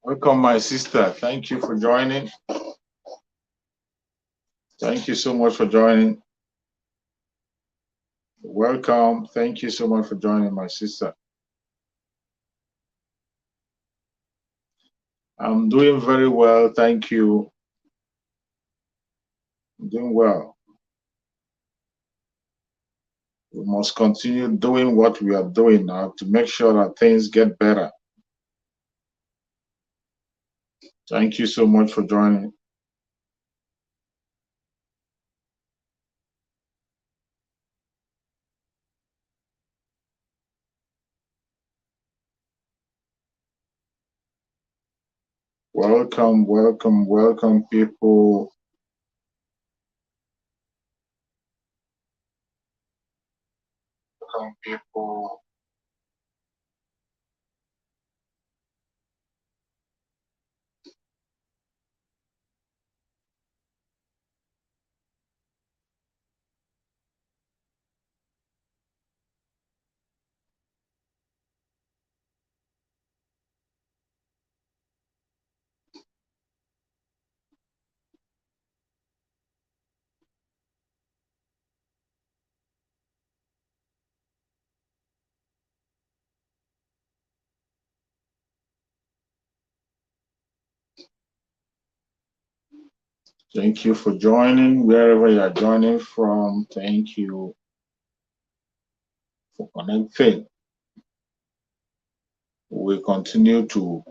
Welcome, my sister. Thank you for joining. Thank you so much for joining. Welcome. Thank you so much for joining, my sister. I'm doing very well. Thank you. I'm doing well. We must continue doing what we are doing now to make sure that things get better. Thank you so much for joining. Welcome, welcome, welcome, people. Welcome, people. Thank you for joining, wherever you are joining from. Thank you for connecting. We continue to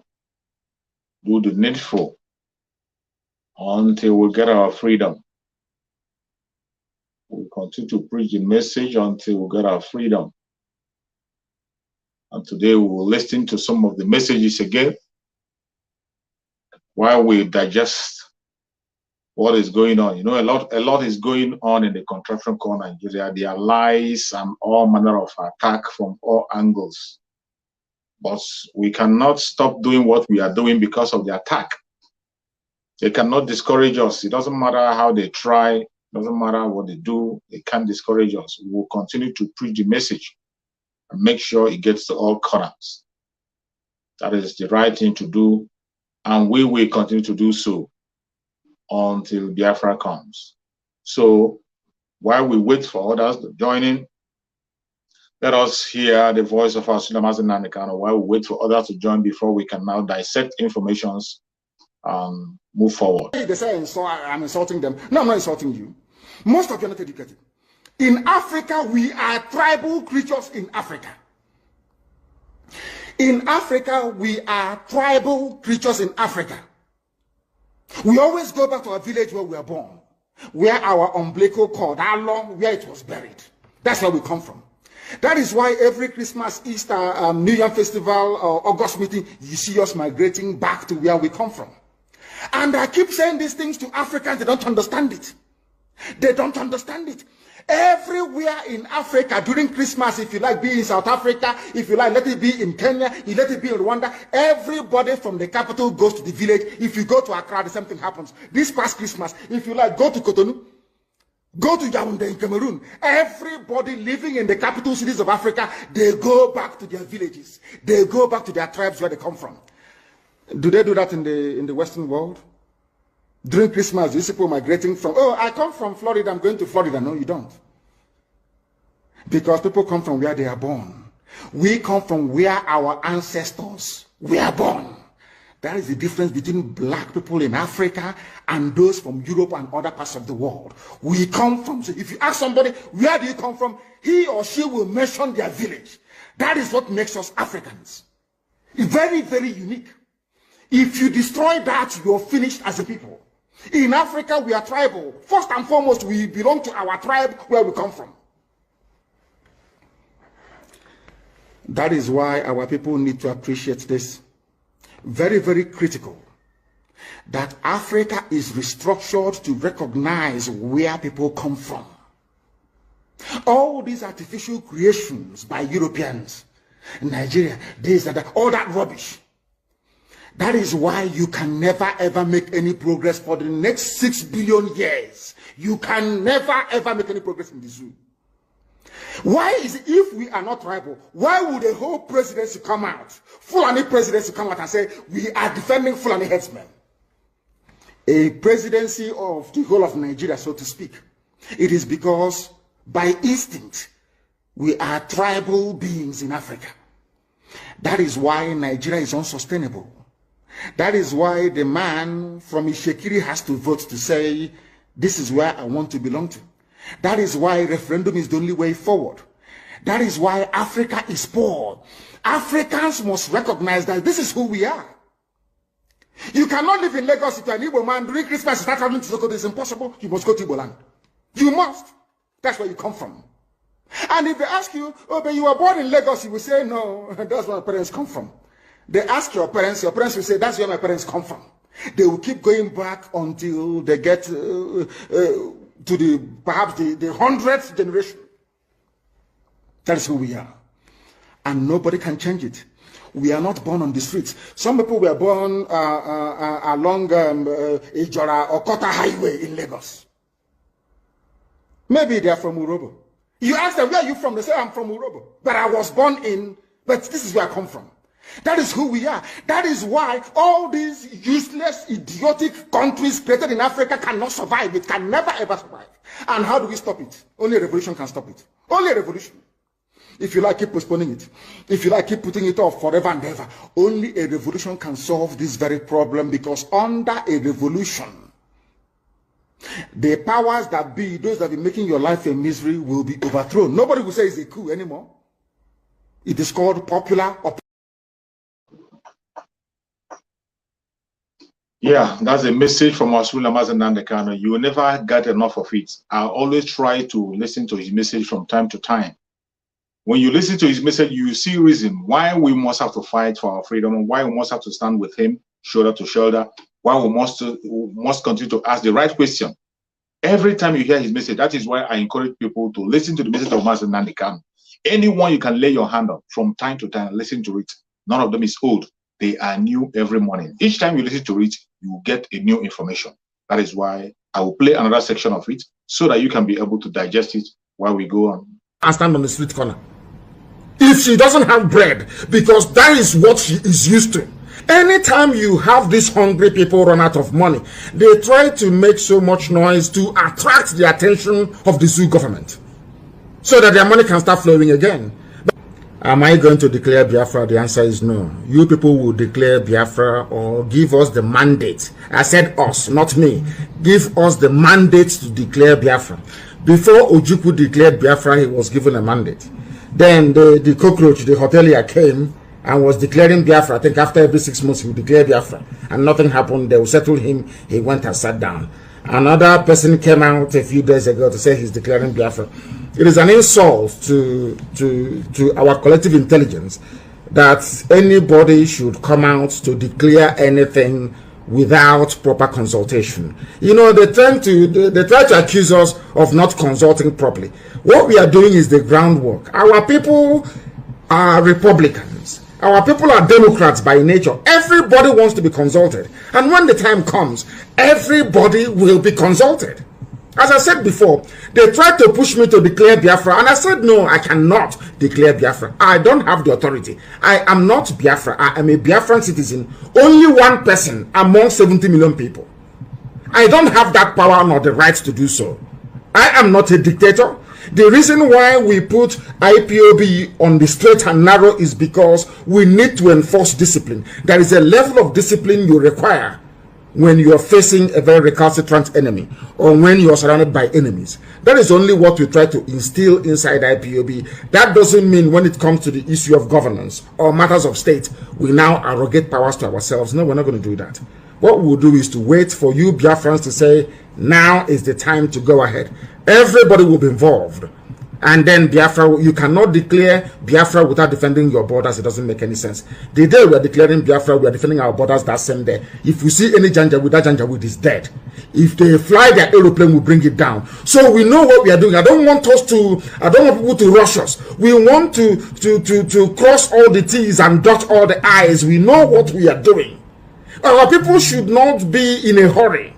do the needful until we get our freedom. We continue to preach the message until we get our freedom. And today we will listen to some of the messages again while we digest what is going on. You know, a lot is going on in the contraction called Nigeria. There are lies and all manner of attack from all angles. But we cannot stop doing what we are doing because of the attack. They cannot discourage us. It doesn't matter how they try, it doesn't matter what they do, they can't discourage us. We will continue to preach the message and make sure it gets to all corners. That is the right thing to do, and we will continue to do so until Biafra comes. So while we wait for others to join in, let us hear the voice of our Mazi Nnamdi Kanu while we wait for others to join before we can now dissect informations and move forward. They say I'm insulting them. No, I'm not insulting you. Most of you are not educated. In Africa, we are tribal creatures in Africa. In Africa, we are tribal creatures in Africa. We always go back to our village where we were born, where our umbilical cord, how long, where it was buried. That's where we come from. That is why every Christmas, Easter, New Year festival, or August meeting, you see us migrating back to where we come from. And I keep saying these things to Africans, they don't understand it. They don't understand it. Everywhere in Africa during Christmas, if you like, be in South Africa, if you like, let it be in Kenya, you let it be in Rwanda, everybody from the capital goes to the village. If you go to Accra, the same thing happens. This past Christmas, if you like, go to Cotonou, go to Yaoundé in Cameroon. Everybody living in the capital cities of Africa, they go back to their villages. They go back to their tribes where they come from. Do they do that in the Western world? During Christmas, these people migrating from, oh, I come from Florida, I'm going to Florida. No, you don't. Because people come from where they are born. We come from where our ancestors were born. That is the difference between black people in Africa and those from Europe and other parts of the world. We come from, so if you ask somebody, where do you come from? He or she will mention their village. That is what makes us Africans. It's very, very unique. If you destroy that, you're finished as a people. In Africa, we are tribal. First and foremost, we belong to our tribe where we come from. That is why our people need to appreciate this. Very, very critical. That Africa is restructured to recognize where people come from. All these artificial creations by Europeans, Nigeria, this and that, all that rubbish. That is why you can never ever make any progress for the next 6 billion years. You can never ever make any progress in the zoo. Why is it, if we are not tribal, why would a whole presidency come out, Fulani presidency come out and say, we are defending Fulani headsmen? A presidency of the whole of Nigeria, so to speak. It is because by instinct, we are tribal beings in Africa. That is why Nigeria is unsustainable. That is why the man from Ishekiri has to vote to say, this is where I want to belong to. That is why referendum is the only way forward. That is why Africa is poor. Africans must recognize that this is who we are. You cannot live in Lagos if you're an Igbo man during Christmas, start traveling to Sokoto. It's impossible. You must go to Igbo land. You must. That's where you come from. And if they ask you, oh, but you were born in Lagos, you will say, no, that's where my parents come from. They ask your parents will say, that's where my parents come from. They will keep going back until they get to perhaps the 100th generation. That is who we are. And nobody can change it. We are not born on the streets. Some people were born along Ijora or Kota Highway in Lagos. Maybe they are from Urobo. You ask them, where are you from? They say, I'm from Urobo. But I was born in, but this is where I come from. That is who we are. That is why all these useless, idiotic countries created in Africa cannot survive. It can never ever survive. And how do we stop it? Only a revolution can stop it. Only a revolution. If you like, keep postponing it. If you like, keep putting it off forever and ever. Only a revolution can solve this very problem, because under a revolution, the powers that be, those that be making your life a misery, will be overthrown. Nobody will say it's a coup anymore. It is called popular. Yeah, that's a message from our ruler, Mazi Nnamdi Kanu. You will never get enough of it. I always try to listen to his message from time to time. When you listen to his message, you see reason why we must have to fight for our freedom, and why we must have to stand with him shoulder to shoulder, why we must continue to ask the right question. Every time you hear his message, that is why I encourage people to listen to the message of Mazi Nnamdi Kanu. Anyone you can lay your hand on from time to time, listen to it. None of them is old. They are new every morning. Each time you listen to it, you get a new information. That is why I will play another section of it so that you can be able to digest it while we go on. And stand on the street corner. If she doesn't have bread, because that is what she is used to. Anytime you have these hungry people run out of money, they try to make so much noise to attract the attention of the zoo government, so that their money can start flowing again. Am I going to declare Biafra? The answer is no. You people will declare Biafra or give us the mandate. I said us, not me. Give us the mandate to declare Biafra. Before Ojukwu declared Biafra, he was given a mandate. Then the cockroach, the hotelier, came and was declaring Biafra. I think after every 6 months he would declare Biafra. And nothing happened. They will settle him. He went and sat down. Another person came out a few days ago to say he's declaring Biafra. It is an insult to our collective intelligence that anybody should come out to declare anything without proper consultation. You know, they try to accuse us of not consulting properly. What we are doing is the groundwork. Our people are Republicans. Our people are Democrats by nature. Everybody wants to be consulted. And when the time comes, everybody will be consulted. As I said before, they tried to push me to declare Biafra, and I said, no, I cannot declare Biafra. I don't have the authority. I am not Biafra. I am a Biafran citizen. Only one person among 70 million people. I don't have that power nor the right to do so. I am not a dictator. The reason why we put IPOB on the straight and narrow is because we need to enforce discipline. There is a level of discipline you require when you are facing a very recalcitrant enemy, or when you are surrounded by enemies. That is only what we try to instill inside IPOB. That doesn't mean when it comes to the issue of governance or matters of state, we now arrogate powers to ourselves. No, we're not going to do that. What we'll do is to wait for you Biafrans to say, now is the time to go ahead. Everybody will be involved. And then Biafra, you cannot declare Biafra without defending your borders. It doesn't make any sense. The day we are declaring Biafra, we are defending our borders that same day. If we see any Janjaweed, that Janjaweed is dead. If they fly their aeroplane, we bring it down. So we know what we are doing. I don't want people to rush us. We want to cross all the T's and dot all the I's. We know what we are doing. Our people should not be in a hurry.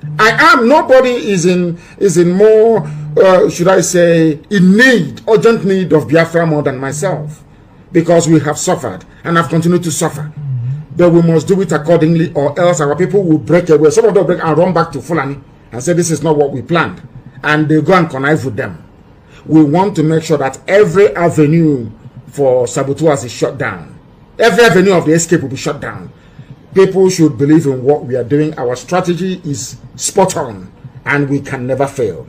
Nobody is in more, should I say, in need, urgent need of Biafra more than myself, because we have suffered and have continued to suffer. But we must do it accordingly, or else our people will break away. Some of them break and run back to Fulani and say this is not what we planned, and they go and connive with them. We want to make sure that every avenue for saboteurs is shut down. Every avenue of the escape will be shut down. People should believe in what we are doing. Our strategy is spot on, and we can never fail.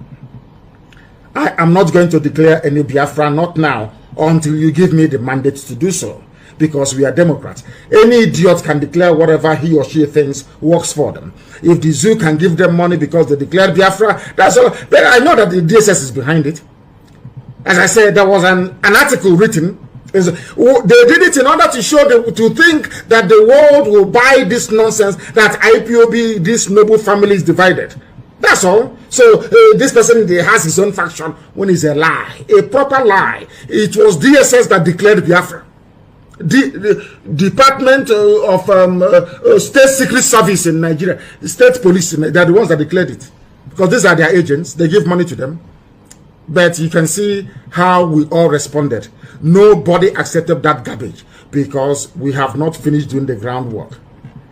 I am not going to declare any Biafra, not now, until you give me the mandate to do so, because we are Democrats. Any idiot can declare whatever he or she thinks works for them. If the zoo can give them money because they declared Biafra, that's all. But I know that the DSS is behind it. As I said, there was an article written. They did it in order to show to think that the world will buy this nonsense that IPOB, this noble family, is divided. That's all. So this person has his own faction when it's a lie, a proper lie. It was DSS that declared Biafra. The Department of State Secret Service in Nigeria, the state police, they're the ones that declared it, because these are their agents. They give money to them. But you can see how we all responded. Nobody accepted that garbage because we have not finished doing the groundwork.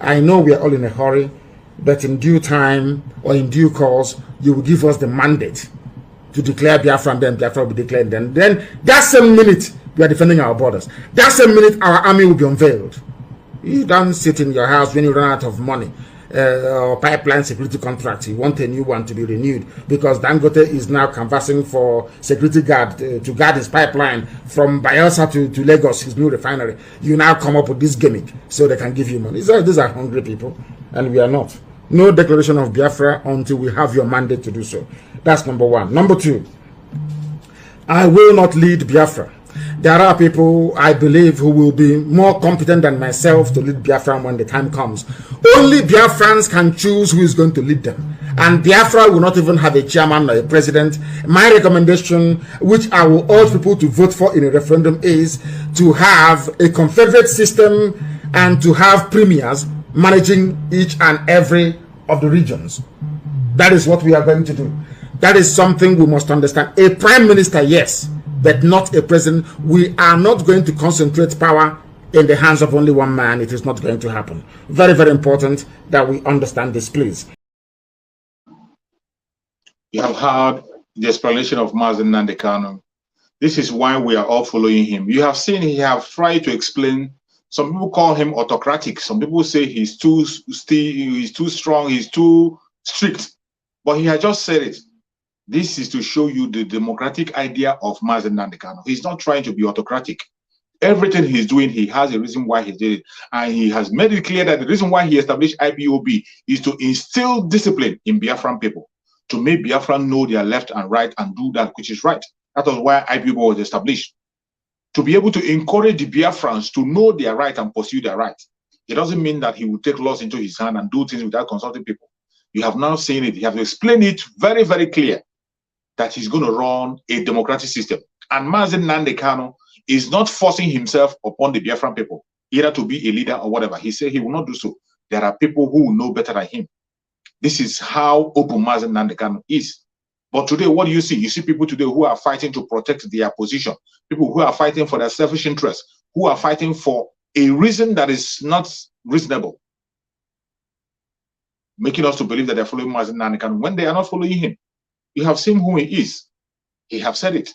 I know we are all in a hurry, but in due time or in due course, you will give us the mandate to declare Biafra, and then Biafra will be declared. Then that same minute, we are defending our borders. That same minute, our army will be unveiled. You don't sit in your house when you run out of money. Or pipeline security contract, you want a new one to be renewed because Dangote is now canvassing for security guard to guard his pipeline from Bayelsa to Lagos, his new refinery. You now come up with this gimmick so they can give you money. These are hungry people, and we are not. No declaration of Biafra until we have your mandate to do so. That's number one. Number two, I will not lead Biafra. There are people, I believe, who will be more competent than myself to lead Biafra when the time comes. Only Biafrans can choose who is going to lead them. And Biafra will not even have a chairman or a president. My recommendation, which I will urge people to vote for in a referendum, is to have a confederate system and to have premiers managing each and every of the regions. That is what we are going to do. That is something we must understand. A prime minister, yes, but not a president. We are not going to concentrate power in the hands of only one man. It is not going to happen. Very, very important that we understand this, please. You have heard the explanation of Mazi Nnamdi Kanu. This is why we are all following him. You have seen he have tried to explain. Some people call him autocratic. Some people say he's too strong, he's too strict. But he has just said it. This is to show you the democratic idea of Mazi Nnamdi Kanu. He's not trying to be autocratic. Everything he's doing, he has a reason why he did it. And he has made it clear that the reason why he established IPOB is to instill discipline in Biafran people, to make Biafran know their left and right and do that which is right. That was why IPOB was established. To be able to encourage the Biafrans to know their right and pursue their right. It doesn't mean that he will take laws into his hand and do things without consulting people. You have now seen it. He has explained it very, very clear that he's going to run a democratic system. And Mazi Nnamdi Kanu is not forcing himself upon the Biafran people, either to be a leader or whatever. He said he will not do so. There are people who will know better than him. This is how open Mazi Nnamdi Kanu is. But today, what do you see? You see people today who are fighting to protect their position, people who are fighting for their selfish interests, who are fighting for a reason that is not reasonable, making us to believe that they're following Mazi Nnamdi Kanu when they are not following him. You have seen who he is. He have said it.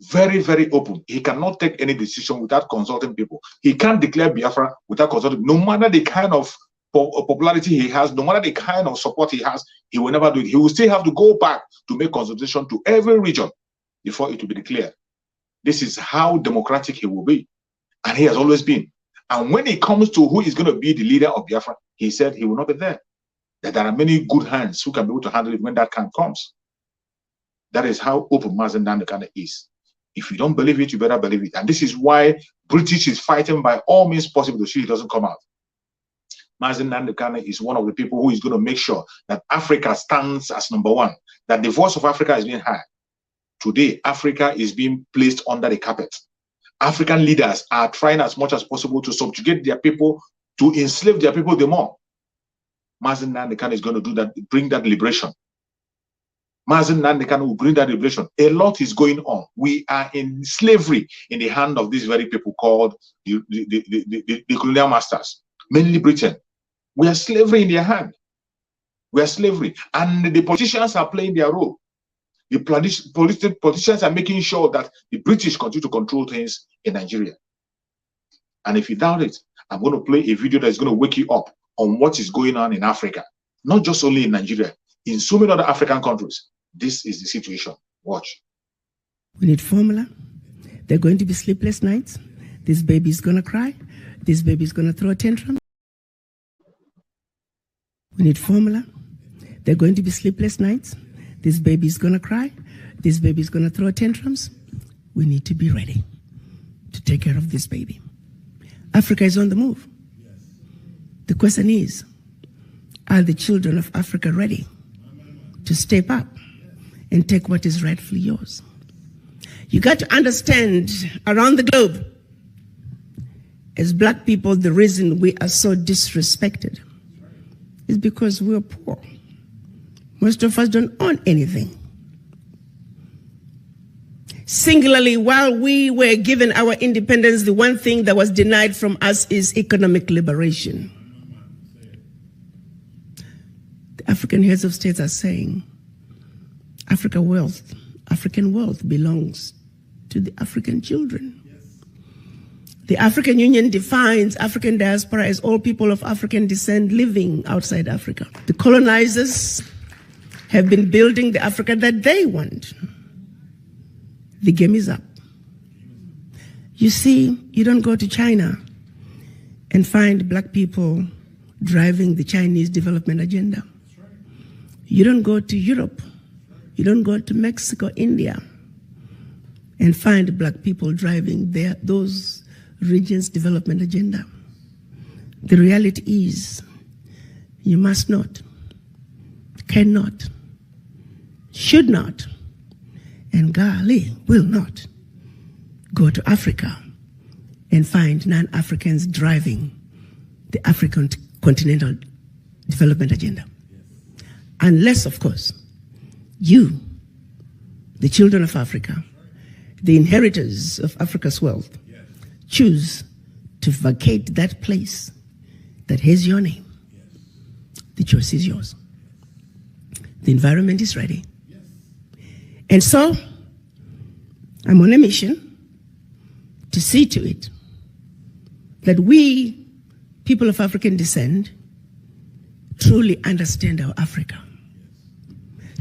Very, very open. He cannot take any decision without consulting people. He can't declare Biafra without consulting. No matter the kind of popularity he has, no matter the kind of support he has, he will never do it. He will still have to go back to make consultation to every region before it will be declared. This is how democratic he will be. And he has always been. And when it comes to who is going to be the leader of Biafra, he said he will not be there. That there are many good hands who can be able to handle it when that time comes. That is how open Mazi Nnamdi Kanu is. If you don't believe it, you better believe it. And this is why British is fighting by all means possible to see it doesn't come out. Mazi Nnamdi Kanu is one of the people who is going to make sure that Africa stands as number one, that the voice of Africa is being heard. Today, Africa is being placed under the carpet. African leaders are trying as much as possible to subjugate their people, to enslave their people the more. Mazi Nnamdi Kanu is going to do that, bring that liberation. Mazi Nnamdi Kanu will bring that liberation. A lot is going on. We are in slavery in the hand of these very people called the colonial masters, mainly Britain. We are slavery in their hand. We are slavery. And the politicians are playing their role. The politicians are making sure that the British continue to control things in Nigeria. And if you doubt it, I'm going to play a video that's going to wake you up on what is going on in Africa. Not just only in Nigeria, in so many other African countries. This is the situation. Watch. We need formula. There are going to be sleepless nights. This baby is going to cry. This baby is going to throw a tantrum. We need formula. There are going to be sleepless nights. This baby is going to cry. This baby is going to throw tantrums. We need to be ready to take care of this baby. Africa is on the move. The question is, are the children of Africa ready to step up and take what is rightfully yours? You got to understand, around the globe, as black people, the reason we are so disrespected is because we are poor. Most of us don't own anything. Singularly, while we were given our independence, the one thing that was denied from us is economic liberation. The African heads of states are saying, African wealth belongs to the African children. The African Union defines African diaspora as all people of African descent living outside Africa. The colonizers have been building the Africa that they want. The game is up. You see, you don't go to China and find black people driving the Chinese development agenda. You don't go to Europe. You don't go to Mexico, India, and find black people driving those regions' development agenda. The reality is, you must not, cannot, should not, and golly, will not go to Africa and find non-Africans driving the African continental development agenda. Unless, of course, you, the children of Africa, the inheritors of Africa's wealth, choose to vacate that place that has your name. The choice is yours. The environment is ready. And so, I'm on a mission to see to it that we, people of African descent, truly understand our Africa,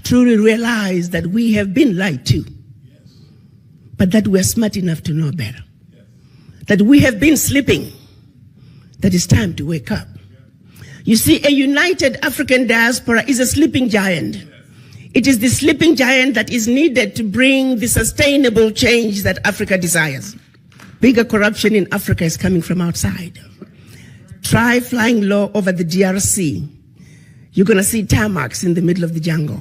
truly realize that we have been lied to, but that we're smart enough to know better, that we have been sleeping, that it's time to wake up. You see, a united African diaspora is a sleeping giant. It is the sleeping giant that is needed to bring the sustainable change that Africa desires. Bigger corruption in Africa is coming from outside. Try flying low over the DRC. You're going to see tarmacs in the middle of the jungle.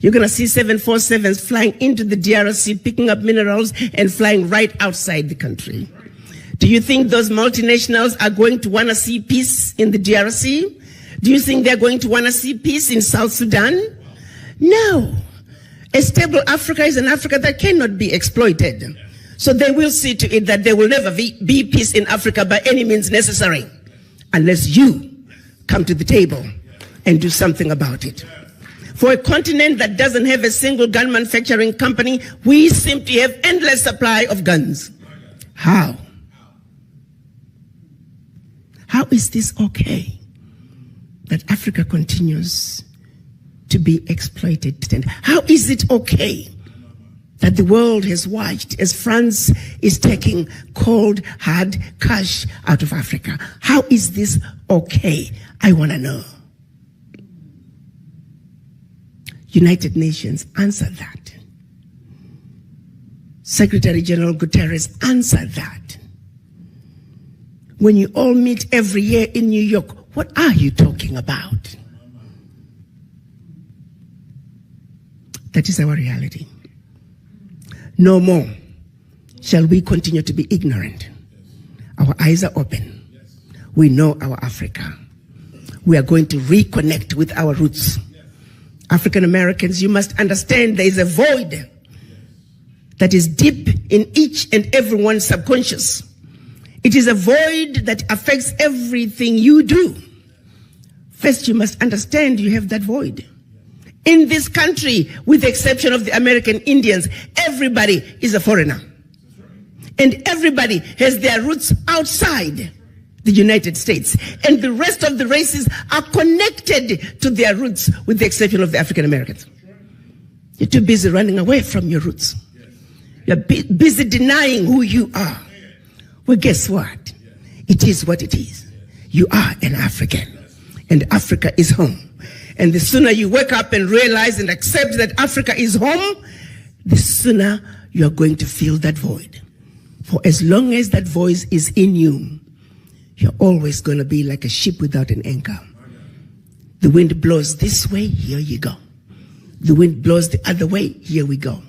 You're going to see 747s flying into the DRC, picking up minerals and flying right outside the country. Do you think those multinationals are going to want to see peace in the DRC? Do you think they're going to want to see peace in South Sudan? No. A stable Africa is an Africa that cannot be exploited. So they will see to it that there will never be peace in Africa by any means necessary, unless you come to the table and do something about it. For a continent that doesn't have a single gun manufacturing company, we simply have endless supply of guns. How? How is this okay that Africa continues to be exploited? How is it okay that the world has watched as France is taking cold, hard cash out of Africa? How is this okay? I want to know. United Nations, answer that. Secretary General Guterres, answer that. When you all meet every year in New York, what are you talking about? That is our reality. No more shall we continue to be ignorant. Our eyes are open. We know our Africa. we are going to reconnect with our roots. African Americans, you must understand there is a void that is deep in each and everyone's subconscious. It is a void that affects everything you do. First, you must understand you have that void. In this country, with the exception of the American Indians, everybody is a foreigner. And everybody has their roots outside the United States. And the rest of the races are connected to their roots, with the exception of the African Americans. You're too busy running away from your roots. You're busy denying who you are. Well, guess what? It is what it is. You are an African, and Africa is home. And the sooner you wake up and realize and accept that Africa is home, the sooner you're going to fill that void. For as long as that voice is in you, you're always going to be like a ship without an anchor. The wind blows this way, here you go. The wind blows the other way, here we go.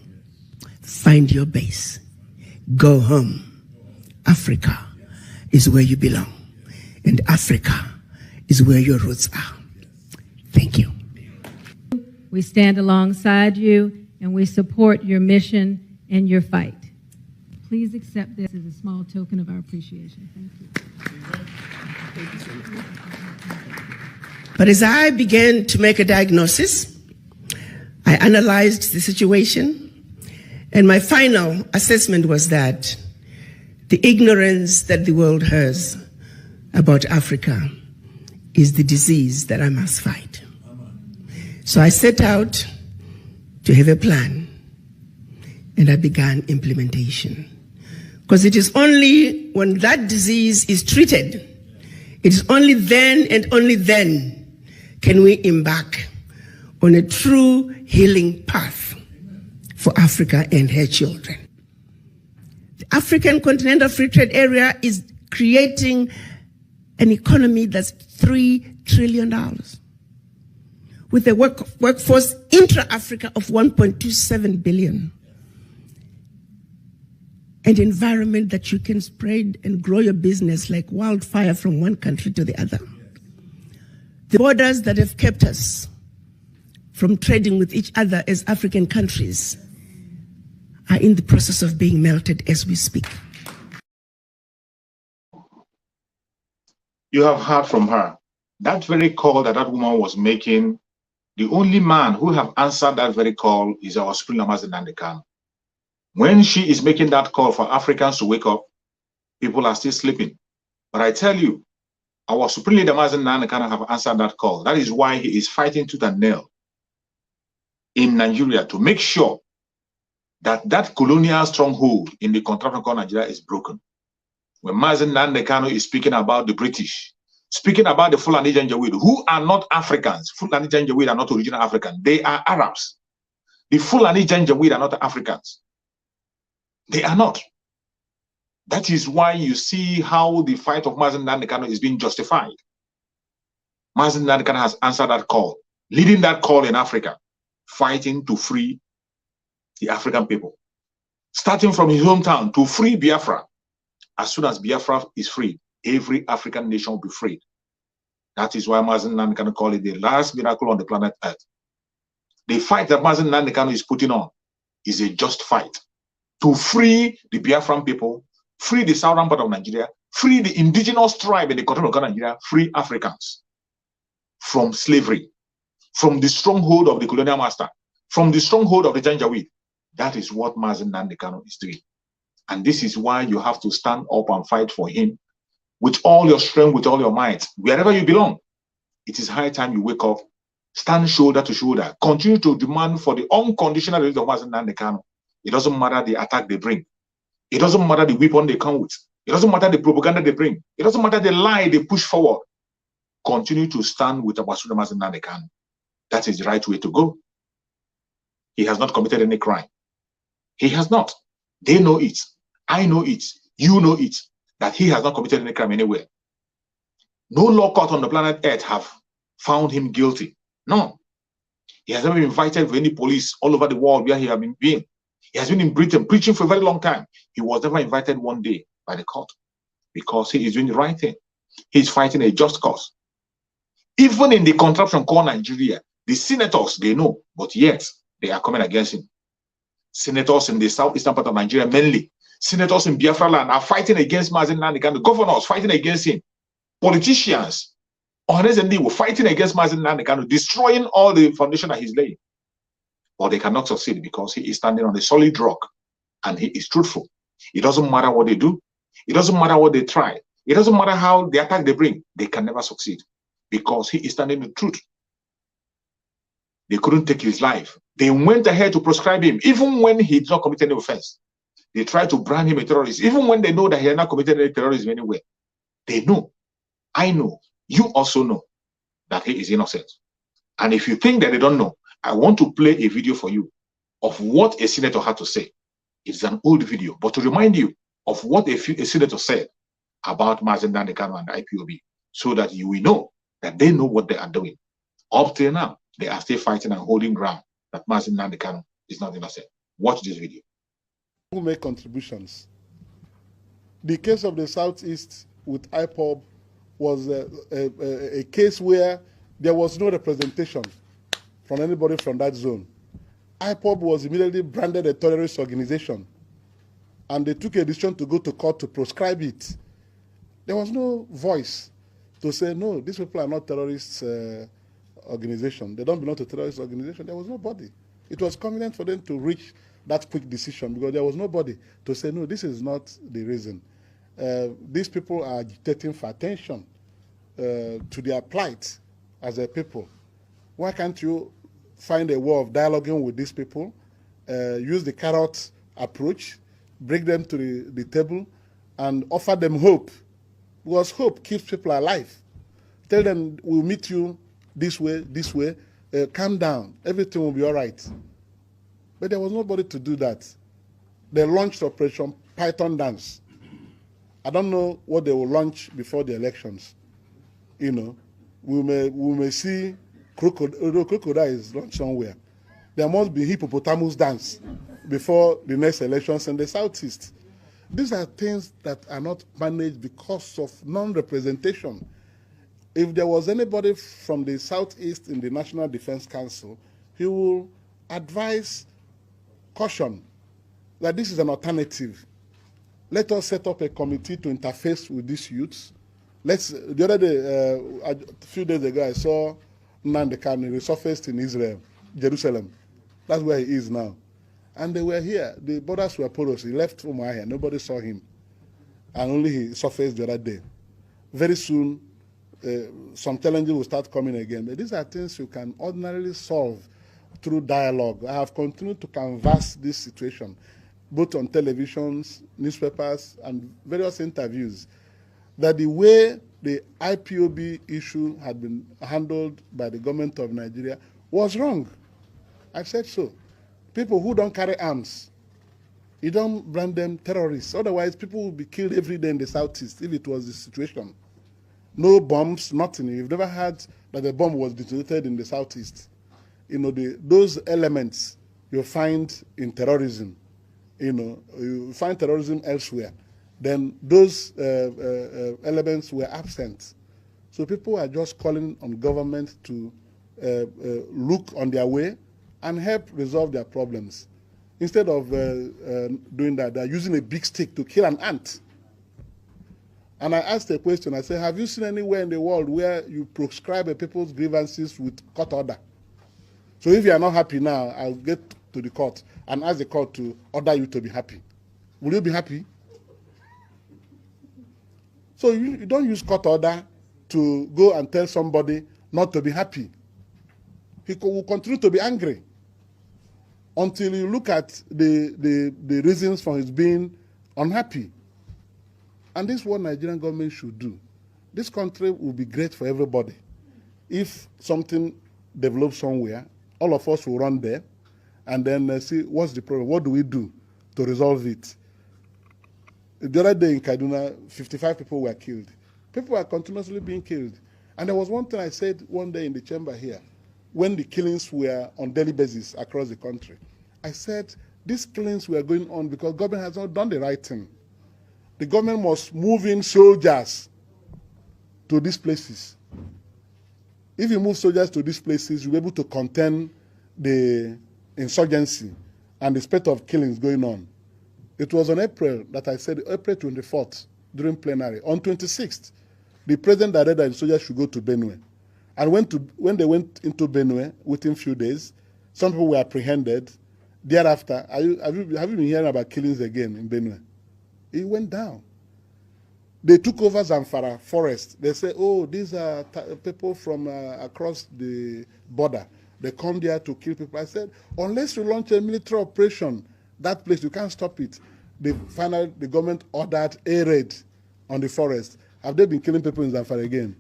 Find your base. Go home. Africa is where you belong. And Africa is where your roots are. Thank you. We stand alongside you and we support your mission and your fight. Please accept this as a small token of our appreciation. Thank you. But as I began to make a diagnosis, I analyzed the situation, and my final assessment was that the ignorance that the world has about Africa is the disease that I must fight. So I set out to have a plan, and I began implementation. Because it is only when that disease is treated, it is only then and only then can we embark on a true healing path for Africa and her children. The African Continental Free Trade Area is creating an economy that's $3 trillion with a workforce intra-Africa of 1.27 billion. An environment that you can spread and grow your business like wildfire from one country to the other. The borders that have kept us from trading with each other as African countries are in the process of being melted as we speak. You have heard from her. That very call that that woman was making, the only man who have answered that very call is our Supreme Mazi Nnamdi Kanu. When she is making that call for Africans to wake up, people are still sleeping. But I tell you, our Supreme Leader Mazi Nnamdi Kanu have answered that call. That is why he is fighting tooth and nail in Nigeria to make sure that that colonial stronghold in the contraction called Nigeria is broken. When Mazi Nnamdi Kanu is speaking about the British, speaking about the Fulani Janjaweed, who are not Africans. Fulani Janjaweed are not original Africans. They are Arabs. The Fulani Janjaweed are not Africans. They are not. That is why you see how the fight of Mazi Nnamdi Kanu is being justified. Mazi Nnamdi Kanu has answered that call, leading that call in Africa, fighting to free the African people. Starting from his hometown to free Biafra. As soon as Biafra is free, every African nation will be freed. That is why Mazi Nnamdi Kanu called it the last miracle on the planet Earth. The fight that Mazi Nnamdi Kanu is putting on is a just fight to free the Biafran people, free the southern part of Nigeria, free the indigenous tribe in the continent of Nigeria, free Africans from slavery, from the stronghold of the colonial master, from the stronghold of the Janjaweed. That is what Mazi Nnamdi Kanu is doing. And this is why you have to stand up and fight for him with all your strength, with all your might, wherever you belong. It is high time you wake up, stand shoulder to shoulder, continue to demand for the unconditional release of Mazi Nnamdi Kanu. It doesn't matter the attack they bring. It doesn't matter the weapon they come with. It doesn't matter the propaganda they bring. It doesn't matter the lie they push forward. Continue to stand with Mazi Nnamdi Kanu. That is the right way to go. He has not committed any crime. He has not. They know it. I know it. You know it. That he has not committed any crime anywhere. No law court on the planet Earth have found him guilty. No. He has never been invited for any police all over the world where he has been. He has been in Britain preaching for a very long time. He was never invited one day by the court because he is doing the right thing. He's fighting a just cause. Even in the contraption called Nigeria, the senators, they know, but yet they are coming against him. Senators in the southeastern part of Nigeria, mainly. Senators in Biafra land are fighting against Mazi Nnamdi Kanu. Governors fighting against him. Politicians, honestly, were fighting against Mazi Nnamdi Kanu, destroying all the foundation that he's laying. But they cannot succeed because he is standing on a solid rock and he is truthful. It doesn't matter what they do. It doesn't matter what they try. It doesn't matter how the attack they bring. They can never succeed because he is standing in the truth. They couldn't take his life. They went ahead to proscribe him, even when he did not commit any offense. They tried to brand him a terrorist, even when they know that he had not committed any terrorism anywhere. They know. I know. You also know that he is innocent. And if you think that they don't know, I want to play a video for you of what a senator had to say. It's an old video, but to remind you of what a senator said about Mazi Nnamdi Kanu and the IPOB, so that you will know that they know what they are doing. Up till now, they are still fighting and holding ground that Mazi Nnamdi Kanu is not innocent. Watch this video. Who make contributions? The case of the Southeast with IPOB was a case where there was no representation from anybody from that zone. IPOB was immediately branded a terrorist organization, and they took a decision to go to court to proscribe it. There was no voice to say, no, these people are not terrorist organization. They don't belong to terrorist organization. There was nobody. It was convenient for them to reach that quick decision because there was nobody to say, no, this is not the reason. These people are agitating for attention to their plight as a people. Why can't you find a way of dialoguing with these people, use the carrot approach, bring them to the table, and offer them hope? Because hope keeps people alive. Tell them, we'll meet you this way, calm down, everything will be all right. But there was nobody to do that. They launched Operation Python Dance. I don't know what they will launch before the elections. You know, we may see crocodile is launched somewhere. There must be hippopotamus dance before the next elections in the Southeast. These are things that are not managed because of non-representation. If there was anybody from the Southeast in the National Defense Council, he will advise caution that this is an alternative. Let us set up a committee to interface with these youths. The other day, a few days ago, I saw Nnamdi Kanu resurfaced in Israel, Jerusalem. That's where he is now. And they were here. The borders were porous. He left Umuahia. Nobody saw him. And only he surfaced the other day. Very soon, some challenges will start coming again. But these are things you can ordinarily solve through dialogue. I have continued to canvass this situation, both on televisions, newspapers, and various interviews, that the way the IPOB issue had been handled by the government of Nigeria was wrong. I said so. People who don't carry arms, you don't brand them terrorists. Otherwise, people will be killed every day in the Southeast if it was the situation. No bombs, nothing. You've never heard that a bomb was detonated in the Southeast. You know, those elements you find in terrorism. You know, you find terrorism elsewhere. Then those elements were absent. So people are just calling on government to look on their way and help resolve their problems. Instead of doing that, they're using a big stick to kill an ant. And I asked a question, I said, have you seen anywhere in the world where you proscribe a people's grievances with court order? So if you are not happy now, I'll get to the court and ask the court to order you to be happy. Will you be happy? So you don't use court order to go and tell somebody not to be happy. He will continue to be angry until you look at the reasons for his being unhappy. And this is what Nigerian government should do. This country will be great for everybody. If something develops somewhere, all of us will run there and then see what's the problem, what do we do to resolve it. The other day in Kaduna, 55 people were killed. People are continuously being killed. And there was one thing I said one day in the chamber here, when the killings were on daily basis across the country. I said, these killings were going on because government has not done the right thing. The government must move in soldiers to these places. If you move soldiers to these places, you'll be able to contain the insurgency and the spate of killings going on. It was on April that I said, April 24th, during plenary. On 26th, the president directed that the soldiers should go to Benue. And when they went into Benue, within a few days, some people were apprehended. Thereafter, have you been hearing about killings again in Benue? It went down. They took over Zamfara forest. They say, oh, these are people from across the border. They come there to kill people. I said, unless you launch a military operation, that place, you can't stop it. The government ordered a raid on the forest. Have they been killing people in Zamfara again?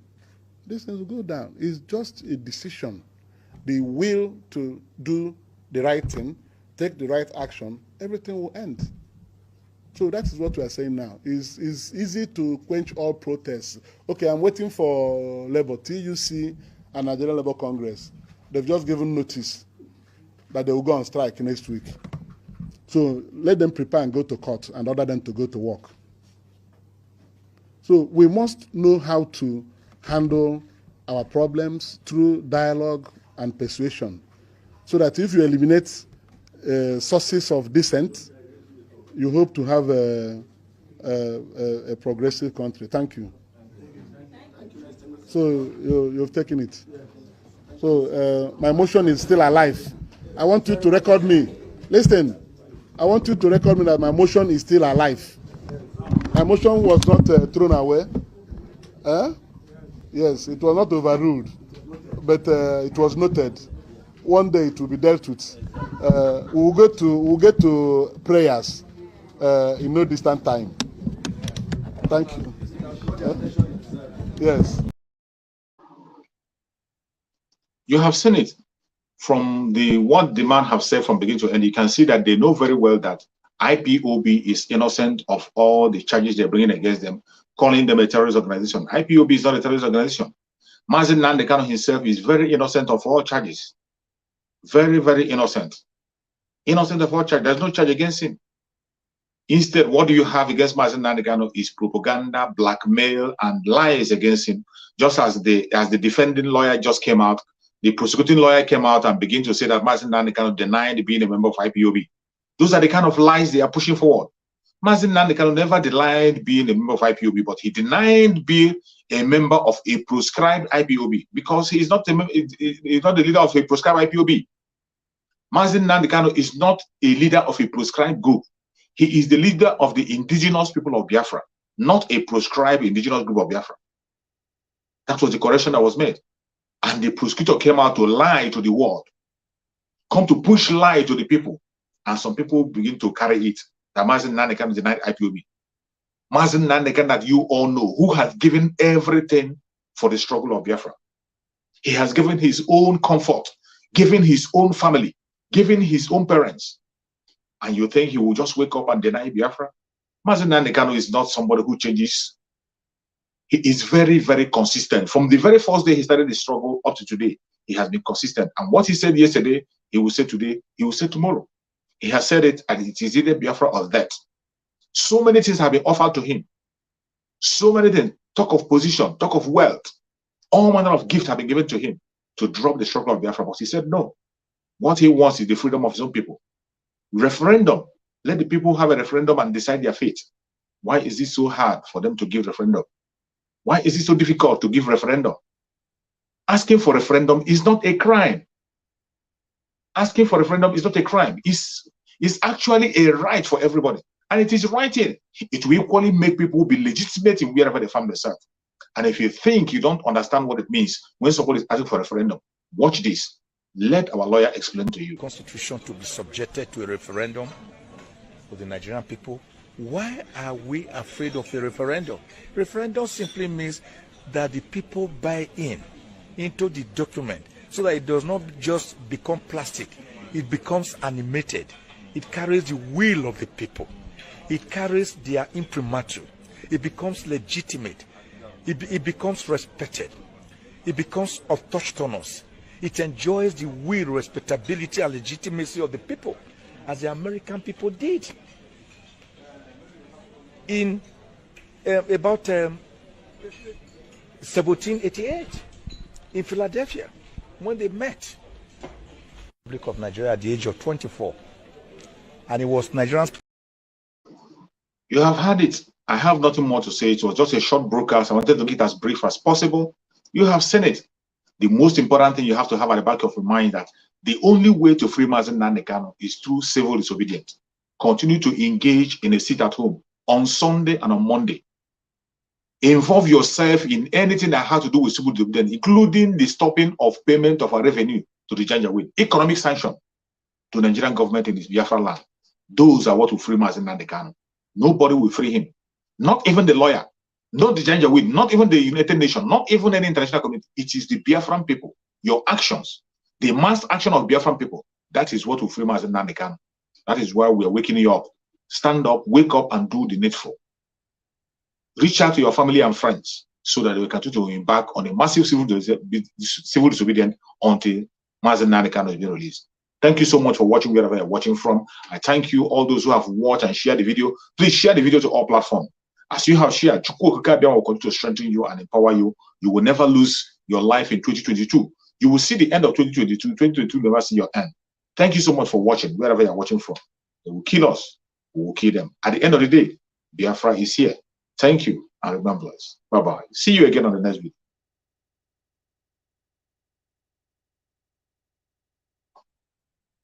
These things will go down. It's just a decision. The will to do the right thing, take the right action, everything will end. So that is what we are saying now. It's easy to quench all protests. Okay, I'm waiting for Labour, TUC, and Nigerian Labour Congress. They've just given notice that they will go on strike next week. So let them prepare and go to court and order them to go to work. So we must know how to handle our problems through dialogue and persuasion, so that if you eliminate sources of dissent, you hope to have a progressive country. Thank you. So you've taken it. So my motion is still alive. I want you to record me. Listen, I want you to record me that my motion is still alive. My motion was not thrown away. Yes, it was not overruled, but it was noted. One day it will be dealt with. We'll get to prayers in no distant time. Thank you. Yes. You have seen it from what the man have said from beginning to end. You can see that they know very well that IPOB is innocent of all the charges they're bringing against them, calling them a terrorist organization. IPOB is not a terrorist organization. Mazi Nnamdi Kanu himself is very innocent of all charges. Very, very innocent. Innocent of all charges. There's no charge against him. Instead, what do you have against Mazi Nnamdi Kanu is propaganda, blackmail, and lies against him. Just as the defending lawyer just came out, the prosecuting lawyer came out and began to say that Mazi Nnamdi Kanu denied being a member of IPOB. Those are the kind of lies they are pushing forward. Mazi Nnamdi Kanu never denied being a member of IPOB, but he denied being a member of a proscribed IPOB because he is not he's not the leader of a proscribed IPOB. Mazi Nnamdi Kanu is not a leader of a proscribed group. He is the leader of the indigenous people of Biafra, not a proscribed indigenous group of Biafra. That was the correction that was made. And the prosecutor came out to lie to the world, come to push lie to the people. And some people begin to carry it that Mazi Nnamdi Kanu denied IPOB. Mazi Nnamdi Kanu that you all know, who has given everything for the struggle of Biafra. He has given his own comfort, given his own family, given his own parents. And you think he will just wake up and deny Biafra? Mazi Nnamdi Kanu is not somebody who changes. He is very, very consistent. From the very first day he started the struggle up to today, he has been consistent. And what he said yesterday, he will say today, he will say tomorrow. He has said it, and it is either Biafra or that. So many things have been offered to him. So many things. Talk of position, talk of wealth. All manner of gifts have been given to him to drop the struggle of Biafra. But he said no. What he wants is the freedom of his own people. Referendum. Let the people have a referendum and decide their fate. Why is it so hard for them to give referendum? Why is it so difficult to give referendum? Asking for referendum is not a crime. Asking for referendum is not a crime. It's actually a right for everybody. And it is right in. It will equally make people be legitimate in wherever they find themselves. And if you think you don't understand what it means when somebody is asking for a referendum, watch this. Let our lawyer explain to you. Constitution to be subjected to a referendum for the Nigerian people. Why are we afraid of a referendum? Referendum simply means that the people buy into the document so that it does not just become plastic. It becomes animated. It carries the will of the people. It carries their imprimatur. It becomes legitimate. It becomes respected. It becomes autochthonous. It enjoys the will, respectability, and legitimacy of the people, as the American people did. In about 1788, in Philadelphia when they met. Republic of Nigeria at the age of 24. And it was Nigerians. You have had it. I have nothing more to say. It was just a short broadcast. I wanted to get as brief as possible. You have seen it. The most important thing you have to have at the back of your mind that the only way to free Mazi Nnamdi Kanu is through civil disobedience. Continue to engage in a sit at home on Sunday and on Monday. Involve yourself in anything that has to do with civil disobedience, including the stopping of payment of our revenue to the Janjaweed, economic sanction to the Nigerian government in this Biafra land. Those are what will free Mazi Nnamdi Kanu. Nobody will free him. Not even the lawyer, not the Janjaweed, not even the United Nations, not even any international community. It is the Biafran people. Your actions, the mass action of Biafran people, that is what will free Mazi Nnamdi Kanu. That is why we are waking you up. Stand up, wake up, and do the needful. Reach out to your family and friends so that we continue to embark on a massive civil disobedience until Mazi Nnamdi Kanu is being released. Thank you so much for watching wherever you're watching from. I thank you, all those who have watched and shared the video. Please share the video to all platforms. As you have shared, Chukwu Okike will continue to strengthen you and empower you. You will never lose your life in 2022. You will see the end of 2022. 2022 will never see your end. Thank you so much for watching wherever you're watching from. They will kill us. We will kill them. At the end of the day, Biafra is here. Thank you and remember us. Bye-bye. See you again on the next video.